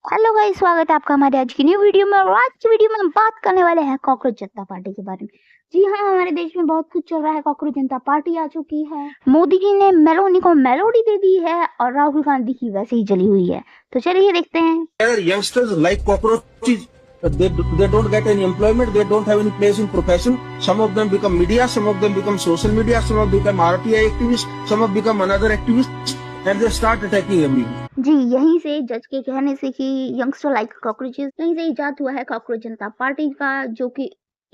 Hello guys, स्वागत है आपका हमारे आज की न्यू वीडियो में। और आज की वीडियो में हम बात करने वाले हैं कॉकरोच जनता पार्टी के बारे में। जी हाँ, हमारे देश में बहुत कुछ चल रहा है। कॉकरोच जनता पार्टी आ चुकी है, मोदी जी ने मेलोनी को मेलोडी दे दी है और राहुल गांधी की वैसे ही जली हुई है। तो चलिए देखते हैं। Youngsters like cockroaches, they don't get any employment, they don't have any place in profession. Some of them become media, some of them become social media, some of them become RTI activists, some of them become another activists, and they start attacking everyone. जी, यहीं से जज के कहने से कि youngster like cockroaches, यहीं से इजाद हुआ है कॉकरोच जनता पार्टी का, जो कि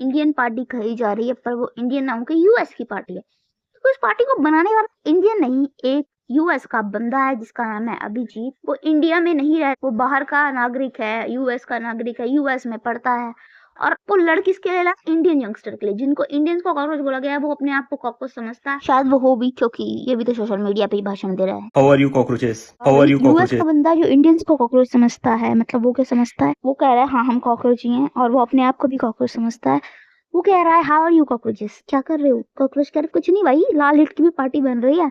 इंडियन पार्टी कही जा रही है, पर वो इंडियन नाम की यूएस की पार्टी है। तो इस पार्टी को बनाने वाला इंडियन नहीं, एक यूएस का बंदा है जिसका नाम है अभिजीत। वो इंडिया में नहीं रह, वो बाहर का नागरिक है, यूएस का नागरिक है, यूएस में पढ़ता है। और वो लड़ किसके लिए? इंडियन यंगस्टर के लिए। जिनको इंडियंस को कॉकरोच बोला गया है, वो अपने आप को कॉकरोच समझता है। शायद वो हो भी, क्योंकि ये भी तो सोशल मीडिया पे ही भाषण दे रहा है। How are you cockroaches? How are you US cockroaches? का बंदा जो इंडियंस को कॉकरोच समझता है, मतलब वो क्या समझता है? वो कह रहा है हाँ हम कॉकरोच ही हैं, और वो अपने आप को भी कॉकरोच समझता है। वो कह रहा है हाउ आर यू कॉकरोचेस, क्या कर रहे हो? कॉकरोच कह रहे कुछ नहीं भाई, लाल हिट की भी पार्टी बन रही है,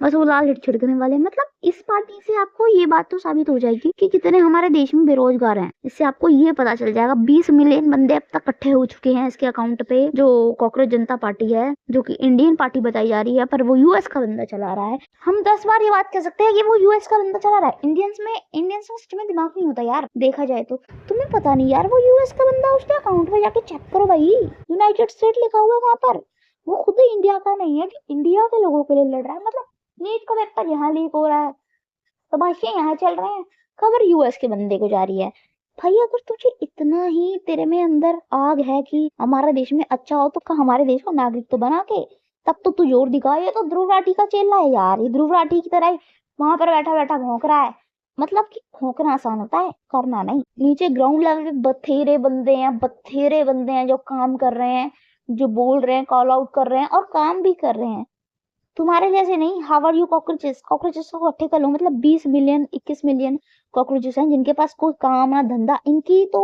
बस वो लाल हिट छिड़कने वाले। मतलब इस पार्टी से आपको ये बात तो साबित हो जाएगी कि कितने हमारे देश में बेरोजगार हैं। इससे आपको ये पता चल जाएगा। 20 मिलियन बंदे अब तक इकट्ठे हो चुके हैं इसके अकाउंट पे, जो कॉकरोच जनता पार्टी है, जो कि इंडियन पार्टी बताई जा रही है, पर वो यूएस का बंदा चला रहा है। हम 10 बार ये बात कह सकते हैं कि वो यूएस का बंदा चला रहा है। इंडियंस में सच में दिमाग नहीं होता यार, देखा जाए तो। तुम्हें पता नहीं यार, वो यूएस का बंदा, उसके अकाउंट में जाके चेक करो भाई, यूनाइटेड स्टेट लिखा हुआ है वहां पर। वो खुद इंडिया का नहीं है कि इंडिया के लोगों के लिए लड़ रहा है। मतलब नीट का पेपर यहाँ लीक हो रहा है, तमाशे यहाँ चल रहे हैं, खबर यूएस के बंदे को जा रही है। भाई अगर तुझे इतना ही तेरे में अंदर आग है कि हमारा देश में अच्छा हो, तो हमारे देश का नागरिक तो बना के तब तो तू जोर दिखा। ये तो ध्रुव राठी का चेला है यार, ये ध्रुव राठी की तरह वहां पर बैठा बैठा भौंक रहा है। मतलब कि भौंकना आसान होता है, करना नहीं। नीचे ग्राउंड लेवल पे बथेरे बंदे हैं जो काम कर रहे हैं, जो बोल रहे हैं, कॉल आउट कर रहे हैं और काम भी कर रहे हैं। तुम्हारे जैसे नहीं। हाउ आर यू कॉकरोचेस को इकट्ठे कर लो। मतलब 20 मिलियन 21 मिलियन कॉकरोचेस हैं जिनके पास कोई काम ना धंधा। इनकी तो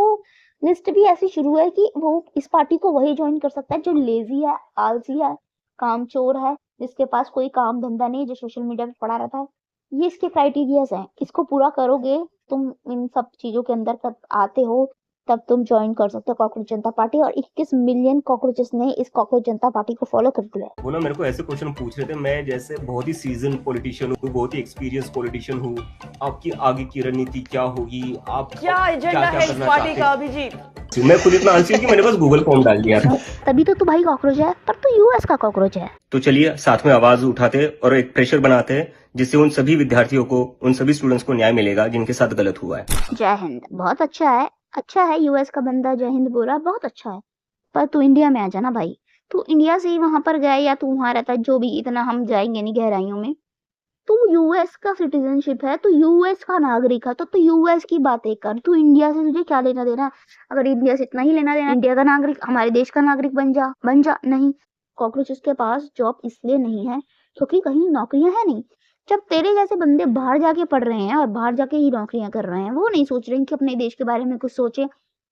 लिस्ट भी ऐसी शुरू है कि वो इस पार्टी को वही ज्वाइन कर सकता है जो लेजी है, आलसी है, कामचोर है, जिसके पास कोई काम धंधा नहीं, जो सोशल मीडिया पे पड़ा रहता है। ये इसके क्राइटेरियाज हैं। इसको पूरा करोगे, तुम इन सब चीजों के अंदर तक आते हो, तब तुम ज्वाइन कर सकते हो कॉकरोच जनता पार्टी। और 21 मिलियन कॉकरोचेस ने इस कॉकरोच जनता पार्टी को फॉलो कर दिया है। वो ना मेरे को ऐसे क्वेश्चन पूछ रहे थे। मैं जैसे बहुत ही सीजन पॉलिटिशियन हूँ, बहुत ही एक्सपीरियंस पॉलिटिशियन हूँ। आपकी आगे की रणनीति क्या होगी? आप क्या एजेंडा है इस पार्टी का, अभिजीत? मैं खुद इतना आलसी हूँ कि मैंने बस गूगल फॉर्म डाल दिया था। तभी तो तू भाई कॉकरोच है, पर तू यूएस का कॉकरोच है। तो चलिए साथ में आवाज उठाते और एक प्रेशर बनाते हैं, जिससे उन सभी विद्यार्थियों को, उन सभी स्टूडेंट्स को न्याय मिलेगा जिनके साथ गलत हुआ है। जय हिंद। बहुत अच्छा है यूएस का बंदा जय हिंद बोल रहा है, बहुत अच्छा है। पर तू इंडिया में आ जाना भाई। तू इंडिया से ही वहां पर गया, या तू वहां रहता है, जो भी, इतना हम जाएंगे नहीं गहराइयों में। तू यूएस का सिटीजनशिप है, तू यूएस का नागरिक है, तो तू यूएस की बातें कर। तू इंडिया से तुझे क्या लेना देना? अगर इंडिया से इतना ही लेना देना, इंडिया का नागरिक, हमारे देश का नागरिक बन जा। नहीं, कॉकरोचेस के पास जॉब इसलिए नहीं है क्योंकि कहीं नौकरियां है नहीं। जब तेरे जैसे बंदे बाहर जाके पढ़ रहे हैं और बाहर जाके ही नौकरियां कर रहे हैं, वो नहीं सोच रहे हैं कि अपने देश के बारे में कुछ सोचे।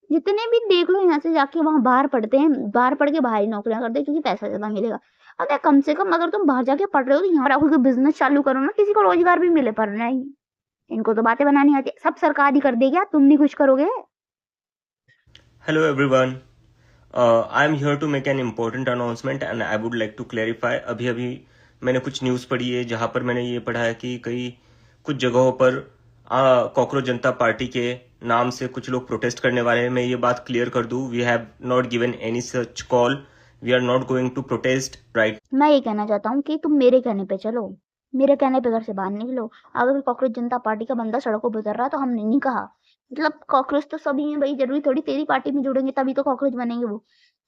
जितने भी देख लो यहाँ से जाके वहां बाहर पढ़ते हैं, बाहर पढ़ के बाहर ही नौकरियां करते हैं क्योंकि पैसा ज्यादा मिलेगा। अगर कम से कम अगर तुम बाहर जाके पढ़ रहे हो तो यहाँ पर कोई बिजनेस चालू करो ना, किसी को रोजगार भी मिले। पर नहीं, इनको तो बातें बनानी आती है, सब सरकार ही कर देगी, तुम नहीं कुछ करोगे। Hello everyone. I am here to make an important announcement and I would like to clarify. अभी मैंने कुछ न्यूज़ पढ़ी है जहां पर मैंने ये पढ़ा है कि कुछ जगहों पर कॉकरोच जनता पार्टी के नाम से कुछ लोग प्रोटेस्ट करने वाले हैं। मैं ये बात क्लियर कर दूं, we have not given any such call, we are not going to protest, right? मैं ये कहना चाहता हूँ कि तुम मेरे कहने पे चलो, मेरे कहने पे घर से बाहर निकलो। अगर कॉकरोच जनता पार्टी का बंदा सड़कों पर उतर रहा है तो हमने नहीं कहा। मतलब कॉकरोच तो सभी हैं भाई, जरूरी थोड़ी तेरी पार्टी में जुड़ेंगे तभी तो कॉकरोच बनेंगे वो।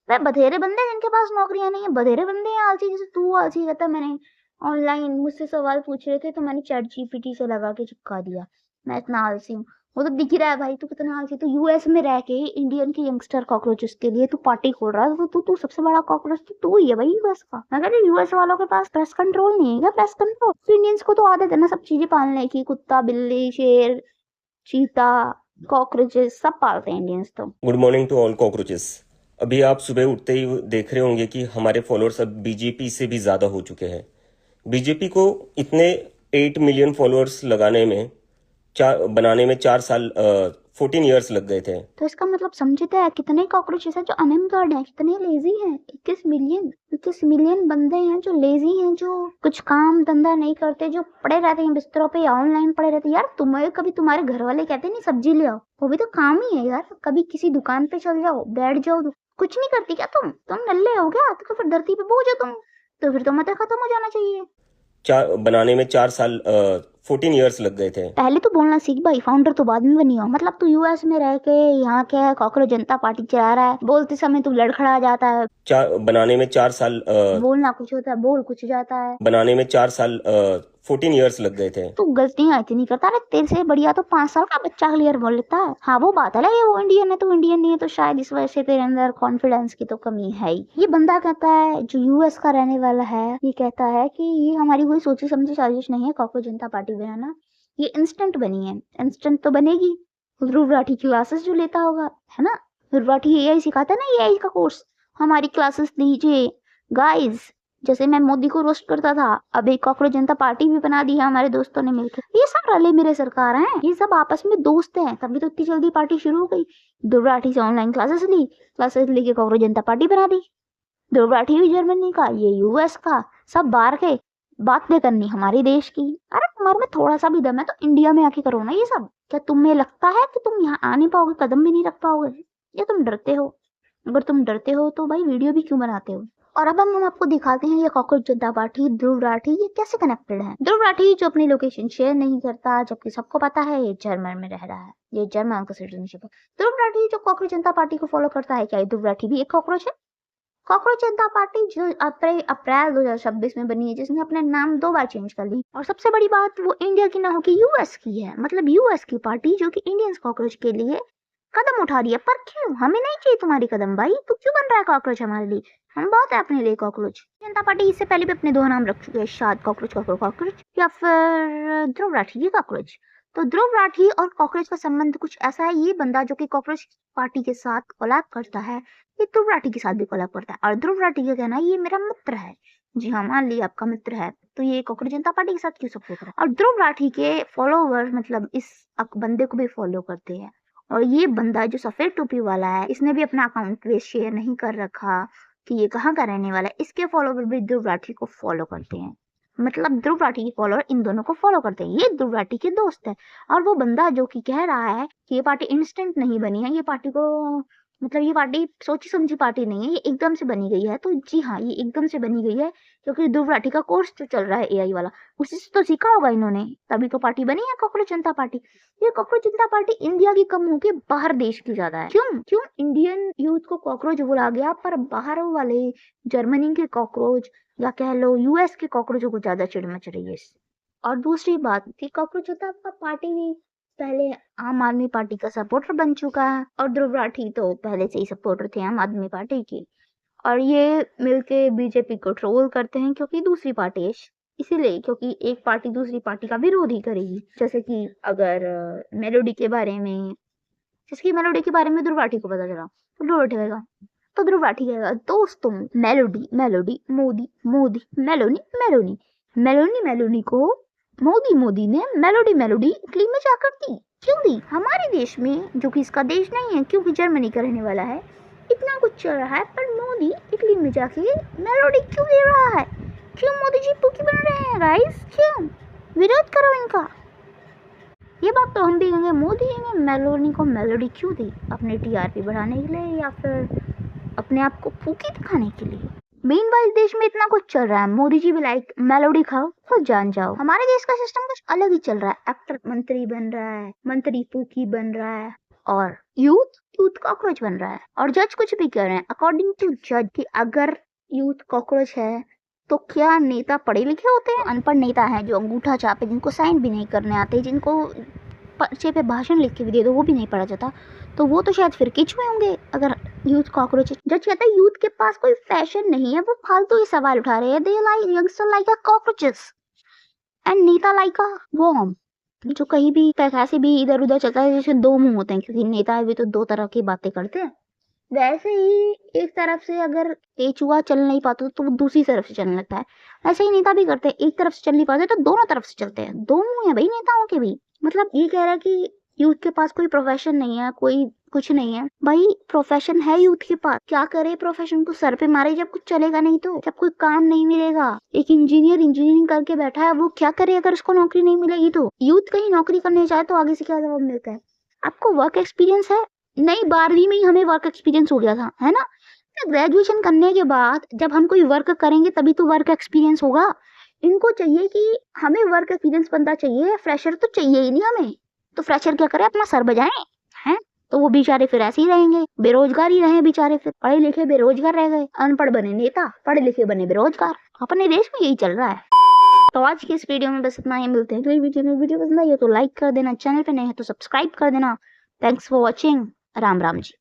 भाई बथेरे बंदे हैं जिनके पास नौकरियां नहीं है, बथेरे बंदे हैं आलसी, जैसे तू आलसी रहता है। मैंने ऑनलाइन मुझसे सवाल पूछ रहे थे तो मैंने चैट जीपीटी से लगा के चिपका दिया, मैं इतना आलसी हूँ। वो तो दिख ही रहा है भाई तू कितना आलसी। तू यूएस में रह के इंडियन के यंगस्टर कॉकरोचेस के लिए तू पार्टी खोल रहा है, तो तू सबसे बड़ा कॉकरोच तो तू ही है भाई यूएस का। मैं कह रही यूएस वालों के पास प्रेस कंट्रोल नहीं है क्या? प्रेस कंट्रोल तो इंडियंस को तो आदत है ना सब चीजें पालने की, कुत्ता, बिल्ली, शेर, चीता, कॉकरोचेस सब पालते हैं इंडियंस तो। Good morning to all cockroaches. अभी आप सुबह उठते ही देख रहे होंगे कि हमारे फॉलोअर्स अब बीजेपी से भी ज्यादा हो चुके हैं। बीजेपी को इतने 8 मिलियन फॉलोअर्स लगाने में बनाने में 4 साल 14 ईयर्स लग गए थे। तो इसका मतलब समझते हैं कितने कॉकरोचेस हैं जो अनएम्प्लॉयड हैं, कितने लेजी हैं। 21 मिलियन बंदे हैं जो लेजी हैं, जो कुछ काम धंधा नहीं करते, जो पड़े रहते हैं बिस्तरों पे या ऑनलाइन पड़े रहते हैं। यार तुम्हें कभी तुम्हारे घर वाले कहते नहीं सब्जी ले आओ, वो भी तो काम ही है यार। कभी किसी दुकान पे चल जाओ, बैठ जाओ, कुछ नहीं करती क्या तुम नल्ले हो गया? तो फिर धरती पे बोझ हो तुम, तो फिर तो मत खत्म हो जाना चाहिए। बनाने में 4 साल 14 ईयर्स लग गए थे। पहले तो बोलना सीख भाई, फाउंडर तो बाद में बनी हो। मतलब तू यूएस में रह के यहाँ क्या कॉकरोच जनता पार्टी चला रहा है, बोलते समय तू लड़खड़ा जाता है। बनाने में 4 साल बोलना कुछ होता है, बोल कुछ जाता है। बनाने में 4 साल 14 ईयर्स लग गए थे। तू गलतियां इतनी करता है, तेरे से बढ़िया तो 5 साल का बच्चा क्लियर बोल लेता है। हाँ वो बात है, ये वो इंडियन है तो इंडियन नहीं है, तो शायद इस वजह से तेरे अंदर कॉन्फिडेंस की तो कमी है ही। ये बंदा कहता है जो यूएस का रहने वाला है, ये कहता है कि ये हमारी कोई सोची समझी साजिश नहीं है कॉकरोच जनता पार्टी बनाना, ये इंस्टेंट बनी है। इंस्टेंट तो बनेगी ध्रुव राठी की क्लासेस जो लेता होगा, है ना। ध्रुव राठी एआई सिखाता है ना, एआई का कोर्स, हमारी क्लासेस लीजिए गाइस। जैसे मैं मोदी को रोस्ट करता था, अब एक कॉकरोच जनता पार्टी भी बना दी है हमारे दोस्तों ने मिलकर। ये सब रले मेरे सरकार हैं, ये सब आपस में दोस्त हैं, तभी तो इतनी जल्दी पार्टी शुरू हो गई। ध्रुव राठी से ऑनलाइन क्लासेस लेके कॉकरोच जनता पार्टी बना दी। ध्रुव राठी भी जर्मनी का, ये यूएस का, सब बाहर के, बातें करनी हमारे देश की। अरे तुम्हारे में थोड़ा सा भी दम है तो इंडिया में आके करो ना ये सब। क्या तुम्हें लगता है कि तुम यहाँ आ नहीं पाओगे, कदम भी नहीं रख पाओगे, या तुम डरते हो? अगर तुम डरते हो तो भाई वीडियो भी क्यों बनाते हो? और अब हम आपको दिखाते हैं ये कॉकरोच जनता पार्टी, ध्रुव राठी, ये कैसे कनेक्टेड है। ध्रुव राठी जो अपनी लोकेशन शेयर नहीं करता, जबकि सबको पता है ये जर्मन में रह रहा है, ये जर्मन का सिटीजनशिप है। ध्रुव राठी जो कॉकरोच जनता पार्टी को फॉलो करता है, क्या ध्रुव राठी भी एक कॉकरोच है? कॉकरोच जनता पार्टी जो अप्रैल 2026 में बनी है, जिसने अपने नाम 2 बार चेंज कर ली, और सबसे बड़ी बात वो इंडिया की ना होकर यूएस की है। मतलब यूएस की पार्टी जो कि इंडियंस कॉकरोच के लिए कदम उठा रही है। पर क्यों? हमें नहीं चाहिए तुम्हारी कदम भाई, तू क्यों बन रहा है कॉकरोच हमारे लिए? हम बहुत है अपने लिए कॉकरोच। जनता पार्टी इससे पहले भी अपने 2 नाम रख चुकी है, शायद कॉकरोच या फिर ध्रुव राठी की कॉकरोच। तो ध्रुव राठी और कॉकरोच का संबंध कुछ ऐसा है, ये बंदा जो कि कॉकरोच पार्टी के साथ कोलैब करता है, ये ध्रुव राठी के साथ भी कोलैब करता है। और ध्रुव राठी का कहना है ये मेरा मित्र है। जी हाँ, मान लिया आपका मित्र है, तो ये कॉकरोच जनता पार्टी के साथ क्यों सपोर्ट कर रहा है? और ध्रुव राठी के फॉलोवर मतलब इस बंदे को भी फॉलो करते हैं। और ये बंदा जो सफेद टोपी वाला है, इसने भी अपना अकाउंट पे शेयर नहीं कर रखा कि ये कहाँ का रहने वाला है। इसके फॉलोवर भी ध्रुव राठी को फॉलो करते हैं। मतलब ध्रुव राठी के फॉलोअर इन दोनों को फॉलो करते हैं। ये ध्रुव राठी के दोस्त है। और वो बंदा जो कि कह रहा है कि ये पार्टी इंस्टेंट नहीं बनी है, ये पार्टी को मतलब ये पार्टी सोची समझी पार्टी नहीं है, ये एकदम से बनी गई है। तो जी हाँ, ये एकदम से बनी गई है क्योंकि ध्रुव राठी का कोर्स जो चल रहा है एआई वाला, उसी से तो सीखा होगा इन्होंने, तभी तो पार्टी बनी है कॉकरोच जनता पार्टी। ये कॉकरोच जनता पार्टी इंडिया की कम होके बाहर देश की ज्यादा है। क्यों इंडियन यूथ को कॉकरोच बोला गया, पर बाहर वाले जर्मनी के कॉकरोच या कह लो यूएस के कॉकरोचों को ज्यादा चिढ़ मच रही है इससे। और दूसरी बात कि कॉकरोच जनता पार्टी भी पहले आम आदमी पार्टी का सपोर्टर बन चुका है, और ध्रुव राठी तो पहले से ही सपोर्टर थे आम आदमी पार्टी की, और ये मिलके बीजेपी को ट्रोल करते हैं क्योंकि दूसरी पार्टी है, इसीलिए क्योंकि एक पार्टी दूसरी पार्टी का विरोध ही करेगी। जैसे कि अगर मेलोडी के बारे में ध्रुव राठी को पता चला तो ध्रुव राठी कहेगा, दोस्तों मेलोडी मेलोनी को मोदी ने मेलोडी इटली में जाकर दी। क्यों दी? हमारे देश में, जो कि इसका देश नहीं है क्योंकि जर्मनी का रहने वाला है, इतना कुछ चल रहा है, पर मोदी इटली में जाके मेलोडी क्यों दे रहा है? क्यों मोदी जी पुकी बन रहे हैं गाइस? क्यों? विरोध करो इनका। ये बात तो हम भी कहेंगे, मोदी ने मेलोडी को मेलोडी क्यों दी? अपने टीआरपी बढ़ाने के लिए या फिर अपने आप को फूकी दिखाने के लिए? मीनवाइल देश में इतना कुछ चल रहा है, मोदी जी भी लाइक मेलोडी खाओ खुद जान जाओ। हमारे देश का सिस्टम कुछ अलग ही चल रहा है। एक्टर मंत्री बन रहा है, मंत्री फूकी बन रहा है, और यूथ कॉकरोच बन रहा है, और जज कुछ भी कह रहे हैं अकॉर्डिंग टू जज कि अगर यूथ कॉकरोच है तो क्या नेता पढ़े लिखे होते हैं? अनपढ़ नेता है जो अंगूठा छापे, जिनको साइन भी नहीं करने आते, जिनको पर्चे पे भाषण लिख के भी दे दो वो भी नहीं पढ़ा जाता, तो वो तो शायद फिर किचुए होंगे अगर यूथ कॉकरोच। जज कहता है यूथ के पास कोई फैशन नहीं है, वो फालतू ही सवाल उठा रहे हैं। They like youngster like a cockroaches and नेता लाइक अ वर्म, जो कहीं भी कैसे भी इधर उधर चलता है, जैसे 2 मुंह होते हैं, क्योंकि नेता भी तो 2 तरह की बातें करते हैं। वैसे ही एक तरफ से अगर केचुआ चल नहीं पाता तो वो दूसरी तरफ से चलने लगता है। ऐसे ही नेता भी करते हैं, एक तरफ से चल नहीं पाते तो दोनों तरफ से चलते हैं। 2 मुंह है भाई नेताओं के भी। मतलब ये कह रहा है कि यूथ के पास कोई प्रोफेशन नहीं है, कोई कुछ नहीं है। भाई प्रोफेशन है यूथ के पास, क्या करे प्रोफेशन को, सर पे मारे जब कुछ चलेगा नहीं तो, जब कोई काम नहीं मिलेगा। एक इंजीनियर इंजीनियरिंग करके बैठा है, वो क्या करे अगर उसको नौकरी नहीं मिलेगी तो। यूथ कहीं नौकरी करने जाए तो आगे से क्या जवाब मिलता है, आपको वर्क एक्सपीरियंस है? नहीं, 12वीं में ही हमें वर्क एक्सपीरियंस हो गया था, है ना। ग्रेजुएशन करने के बाद जब हम कोई वर्क करेंगे तभी तो वर्क एक्सपीरियंस होगा। इनको चाहिए कि हमें वर्क एक्सपीरियंस बंदा चाहिए, फ्रेशर तो चाहिए ही नहीं हमें। तो फ्रेशर क्या करे, अपना सर बजाएं, हैं? तो वो बेचारे फिर ऐसे ही रहेंगे, बेरोजगार ही रहे बेचारे, फिर पढ़े लिखे बेरोजगार रह गए, अनपढ़ बने नेता, पढ़े लिखे बने बेरोजगार। अपने देश में यही चल रहा है। तो आज की इस वीडियो में बस इतना ही, मिलते हैं अगली वीडियो में। वीडियो पसंद आई हो तो लाइक कर देना, चैनल पे नए हैं तो सब्सक्राइब कर देना। Thanks for watching. Ram Ram ji.